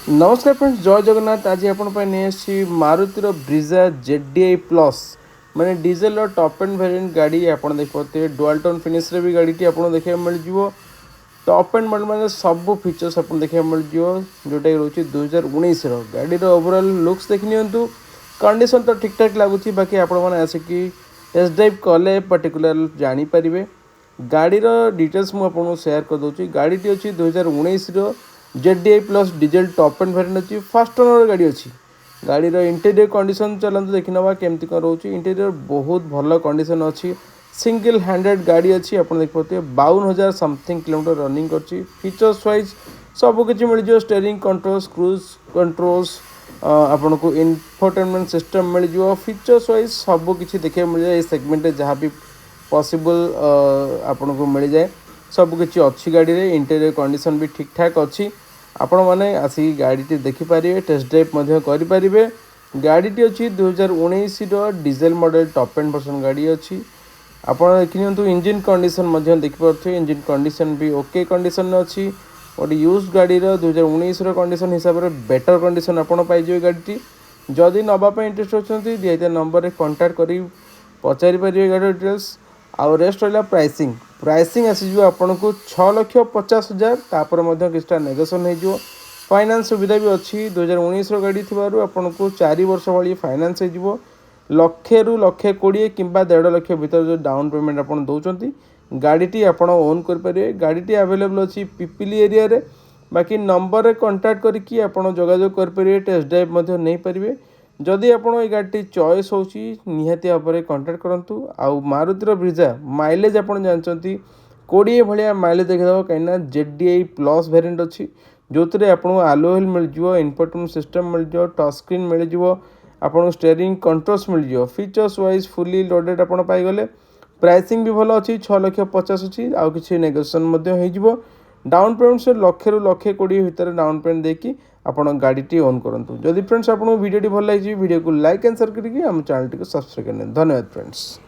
नमस्कार फ्रेंड्स, जय जगन्नाथ। आज आपण नहीं मारुतिर ब्रिजा जेडीआई प्लस माने डीजेल टॉप एंड वेरिएंट गाड़ी आप देखते डुअल टोन फिनिश रे भी गाड़ी आपको देखा मिल जाव। टॉप एंड मॉडल मैंने सब फीचर्स आपको देखा मिल जाव जोटा रोचे 2019 गाड़ी ओवरऑल लुक्स देख नि कंडीशन तो ठीक ठाक लगुच। बाकी आपने आसिकी टेस्ट ड्राइव कले पर्टिकुलर जानीपर गाड़ी डिटेल्स मुझे सेयार करदे। गाड़ी अच्छी 2019 ZDI plus diesel top end variant अच्छी फर्स्ट ओनर गाड़ी अच्छी। गाड़ीर इंटेरियर कंडीशन चलते देखी ना केमती कौन रोचे। इंटेरियर बहुत भल कंडीशन अच्छी। सिंगल हैंडेड गाड़ी अच्छी आप देखते 52,000 समथिंग किलोमीटर रनिंग कर। फीचर्स वाइज सबकि मिल जाए। स्टेयरिंग कंट्रोल्स, क्रूज कंट्रोल्स, आपन को इन्फोटेनमेंट सिस्टम मिल जाए। फीचर्स वाइज सबकि देखा मिल जाए। सेगमेंट जहाँ भी पॉसिबल आपन को मिल जाए सबकि अच्छी। गाड़ी रे इंटेरियर कंडीशन भी ठीक ठाक अच्छी। आपण मैंने आसिक गाड़ी देखिपारे, टेस्ट ड्राइव करें। गाड़ी अच्छी 2019 diesel model top and version गाड़ी अच्छी। आपड़ देखिए इंजिन कंडीशन देखिपे। इंजिन कंडीशन भी ओके कंडीशन अच्छी। गोटे यूज गाड़ी 2019 कंडीशन हिसाब से बेटर कंडीशन आपड़ पाइजे। गाड़ी जदि नापी इंटरेस्ट अच्छा दिए नंबर कंटाक्ट कर पचारि पारे गाड़ी डिटेल्स। आउ रेस्ट रहा प्राइसिंग आसीज आपन को 6,50,000। तापर किसी नेगोशिएशन हो फाइनान्स सुविधा भी अच्छी। 2019 गाड़ी थी आपन को 4 वर्ष भाई फाइनान्स हो लक्षे रु 1,20,000 कि 1.5 लाख भर जो डाउन पेमेंट आप दौरान गाड़ी आपड़ ओन करेंगे। गाड़ी आवेलेबल अच्छी पिपिली एरिया रे। बाकी नंबर कंटाक्ट करके जोगाजोग करेंगे। टेस्ट ड्राइव नहीं पारे। जदि आपड़ ये गाड़ी चॉइस हो निहाती भाव में कंटाक्ट करूँ। आउ मारुतिर ब्रिजा माइलेज आप जानते 20 भाया माइलेज देखिए कहीं जेडीआई प्लस वेरिएंट अच्छी जो थे आपको आलोवेल मिल जाए, इन्फोटेनमेंट सिस्टम मिल जाए, टच स्क्रीन मिल जाए, आपको स्टेयरिंग कंट्रोल्स मिल जाए। फीचर्स वाइज फुली लोडेड आप पाइगले। प्राइसिंग भी भल अच्छी 6,50,000 अच्छी। आउ कि नेगोशिएशन हो डाउन पेमेंट से 1,00,000 रु 1,20,000 भितर डाउन पेमेंट देकी आप गाड़ी ओन करूँ। जदि फ्रेंड्स आपको वीडियो भल लगी वीडियो को लाइक एंड शेयर करके आम चैनल को सब्सक्राइब करने। धन्यवाद फ्रेंड्स।